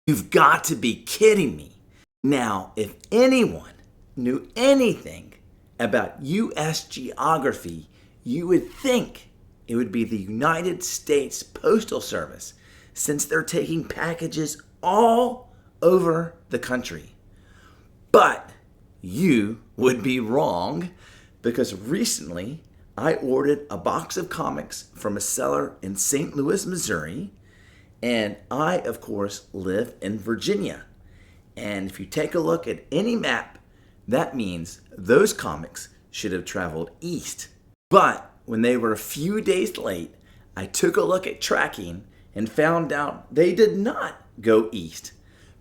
You've got to be kidding me. Now, if anyone knew anything about U.S. geography, you would think it would be the United States Postal Service, since they're taking packages all over the country. But you would be wrong, because recently I ordered a box of comics from a seller in St. Louis, Missouri, and I, of course, live in Virginia. And if you take a look at any map, that means those comics should have traveled east. But when they were a few days late, I took a look at tracking and found out they did not go east,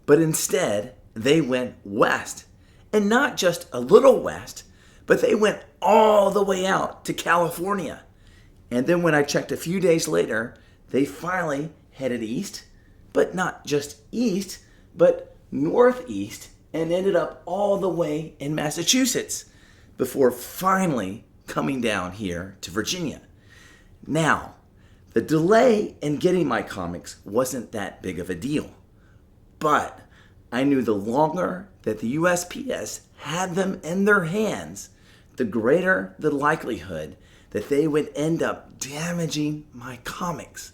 but instead they went west. And not just a little west, but they went all the way out to California. And then when I checked a few days later, they finally headed east, but not just east, but northeast, and ended up all the way in Massachusetts before finally coming down here to Virginia. Now, the delay in getting my comics wasn't that big of a deal, but I knew the longer that the USPS had them in their hands, the greater the likelihood that they would end up damaging my comics.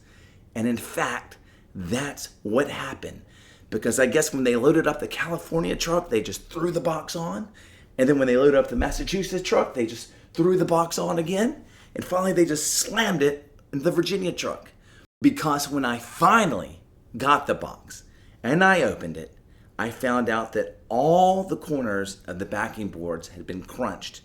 And in fact, that's what happened. Because I guess when they loaded up the California truck, they just threw the box on. And then when they loaded up the Massachusetts truck, they just threw the box on again. And finally, they just slammed it in the Virginia truck. Because when I finally got the box and I opened it, I found out that all the corners of the backing boards had been crunched.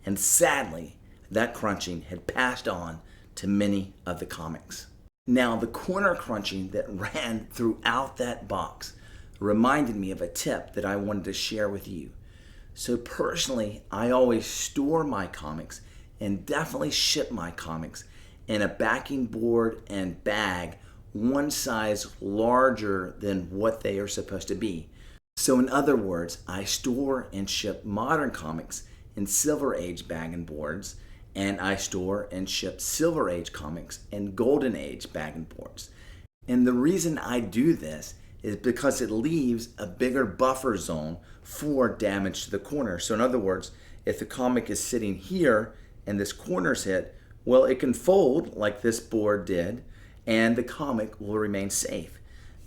And sadly, that crunching had passed on to many of the comics. Now, the corner crunching that ran throughout that box reminded me of a tip that I wanted to share with you. So personally, I always store my comics and definitely ship my comics in a backing board and bag one size larger than what they are supposed to be. So in other words, I store and ship modern comics in Silver Age bag boards, and I store and ship Silver Age comics and Golden Age bag boards. And the reason I do this is because it leaves a bigger buffer zone for damage to the corner. So in other words, if the comic is sitting here and this corner's hit, well, it can fold like this board did, and the comic will remain safe.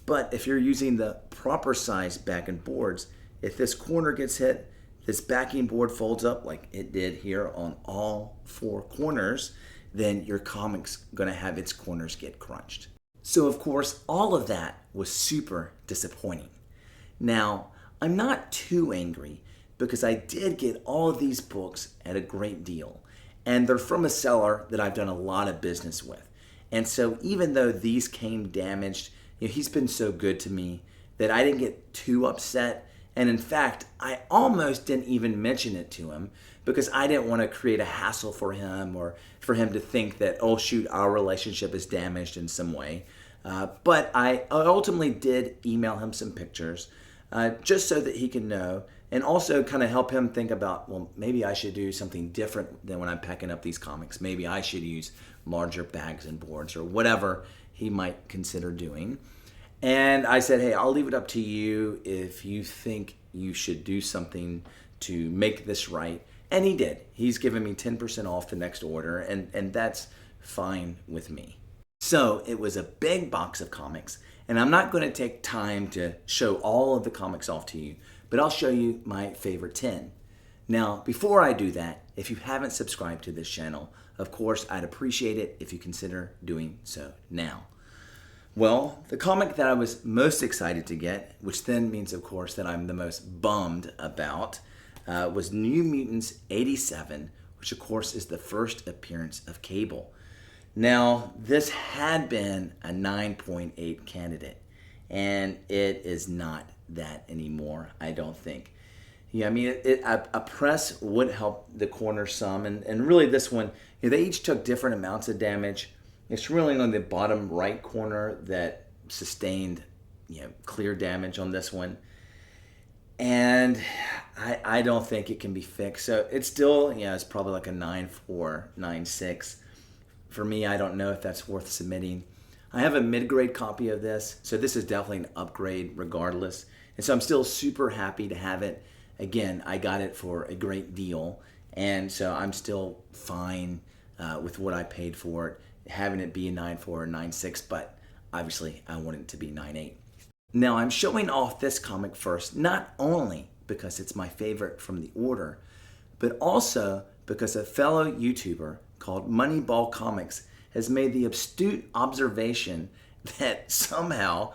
But if you're using the proper size bag boards, if this corner gets hit, this backing board folds up like it did here on all four corners, then your comic's gonna have its corners get crunched. So of course, all of that was super disappointing. Now, I'm not too angry because I did get all of these books at a great deal, and they're from a seller that I've done a lot of business with. And so even though these came damaged, he's been so good to me that I didn't get too upset. And in fact, I almost didn't even mention it to him because I didn't want to create a hassle for him or for him to think that, oh shoot, our relationship is damaged in some way. But I ultimately did email him some pictures just so that he can know, and also kind of help him think about, well, maybe I should do something different than when I'm packing up these comics. Maybe I should use larger bags and boards or whatever he might consider doing. And I said, hey, I'll leave it up to you if you think you should do something to make this right. And he did. He's given me 10% off the next order, and that's fine with me. So it was a big box of comics, and I'm not going to take time to show all of the comics off to you, but I'll show you my favorite 10. Now, before I do that, if you haven't subscribed to this channel, of course, I'd appreciate it if you consider doing so now. Well, the comic that I was most excited to get, which then means, of course, that I'm the most bummed about, was New Mutants 87, which, of course, is the first appearance of Cable. Now, this had been a 9.8 candidate, and it is not that anymore, I don't think. Yeah, I mean, a press would help the corner some, and really this one, they each took different amounts of damage. It's really on the bottom right corner that sustained, clear damage on this one. And I don't think it can be fixed. So it's still, it's probably like a 9.4, 9.6. For me, I don't know if that's worth submitting. I have a mid-grade copy of this, so this is definitely an upgrade regardless. And so I'm still super happy to have it. Again, I got it for a great deal, and so I'm still fine with what I paid for it, having it be a 9.4 or 9.6, but obviously I want it to be 9.8. Now I'm showing off this comic first, not only because it's my favorite from the order, but also because a fellow YouTuber called Moneyball Comics has made the astute observation that somehow,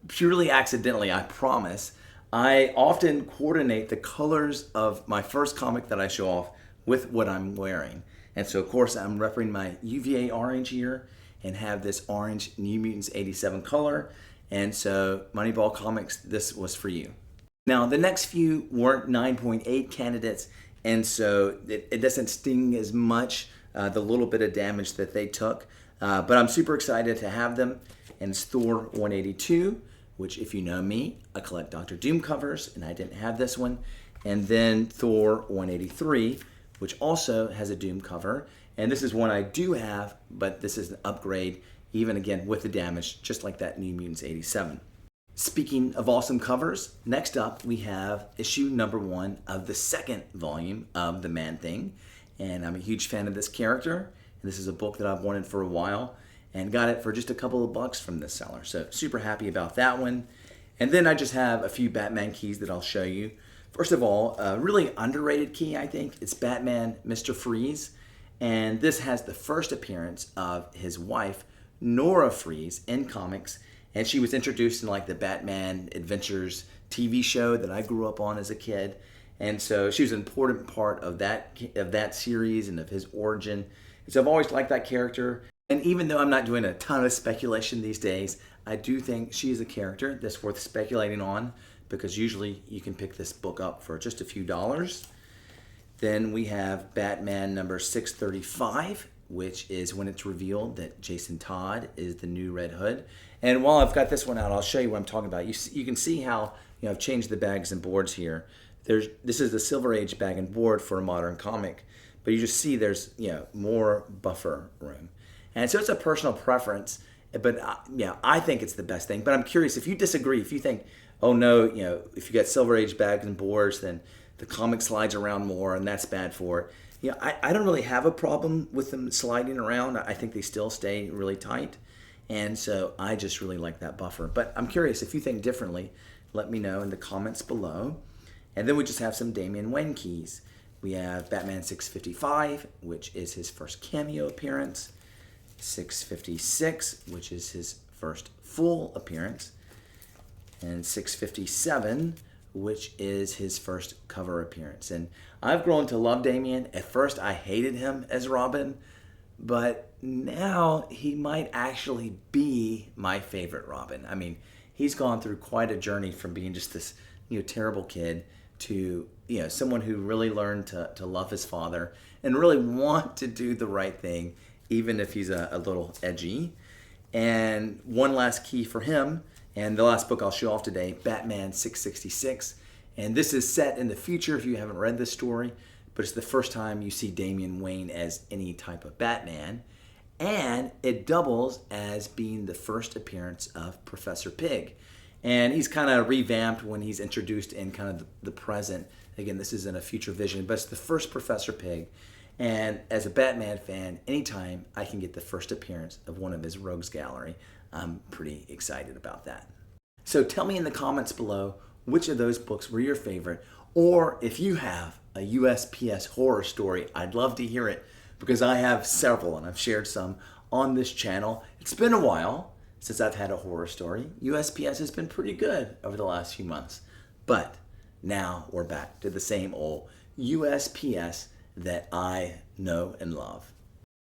purely accidentally, I promise, I often coordinate the colors of my first comic that I show off with what I'm wearing. And so, of course, I'm repping my UVA orange here and have this orange New Mutants 87 color. And so, Moneyball Comics, this was for you. Now, the next few weren't 9.8 candidates, and so it doesn't sting as much, the little bit of damage that they took. But I'm super excited to have them. And it's Thor 182, which, if you know me, I collect Doctor Doom covers, and I didn't have this one. And then Thor 183, which also has a Doom cover. And this is one I do have, but this is an upgrade, even again with the damage, just like that New Mutants 87. Speaking of awesome covers, next up we have issue number 1 of the second volume of The Man-Thing. And I'm a huge fan of this character. And this is a book that I've wanted for a while and got it for just a couple of bucks from this seller. So super happy about that one. And then I just have a few Batman keys that I'll show you. First of all, a really underrated key, I think. It's Batman Mr. Freeze. And this has the first appearance of his wife, Nora Freeze, in comics. And she was introduced in like the Batman Adventures TV show that I grew up on as a kid. And so she was an important part of that series and of his origin. And so I've always liked that character. And even though I'm not doing a ton of speculation these days, I do think she is a character that's worth speculating on, because usually you can pick this book up for just a few dollars. Then we have Batman number 635, which is when it's revealed that Jason Todd is the new Red Hood. And while I've got this one out, I'll show you what I'm talking about. You can see how I've changed the bags and boards here. This is the Silver Age bag and board for a modern comic, but you just see there's more buffer room. And so it's a personal preference, but I think it's the best thing. But I'm curious if you disagree, if you think, oh no, if you got Silver Age bags and boards, then the comic slides around more and that's bad for it. I don't really have a problem with them sliding around. I think they still stay really tight. And so I just really like that buffer. But I'm curious if you think differently, let me know in the comments below. And then we just have some Damian Wayne keys. We have Batman 655, which is his first cameo appearance. 656, which is his first full appearance. And 657, which is his first cover appearance. And I've grown to love Damian. At first, I hated him as Robin, but now he might actually be my favorite Robin. I mean, he's gone through quite a journey from being just this terrible kid to someone who really learned to love his father and really want to do the right thing, even if he's a little edgy. And one last key for him, and the last book I'll show off today, Batman 666. And this is set in the future if you haven't read this story, but it's the first time you see Damian Wayne as any type of Batman. And it doubles as being the first appearance of Professor Pig. And he's kind of revamped when he's introduced in kind of the present. Again, this isn't a future vision, but it's the first Professor Pig. And as a Batman fan, anytime I can get the first appearance of one of his rogues gallery, I'm pretty excited about that. So tell me in the comments below which of those books were your favorite, or if you have a USPS horror story, I'd love to hear it, because I have several and I've shared some on this channel. It's been a while since I've had a horror story. USPS has been pretty good over the last few months, but now we're back to the same old USPS that I know and love.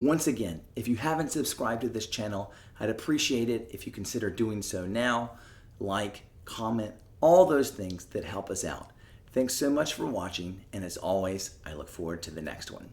Once again, if you haven't subscribed to this channel, I'd appreciate it if you consider doing so now. Like, comment, all those things that help us out. Thanks so much for watching, and as always, I look forward to the next one.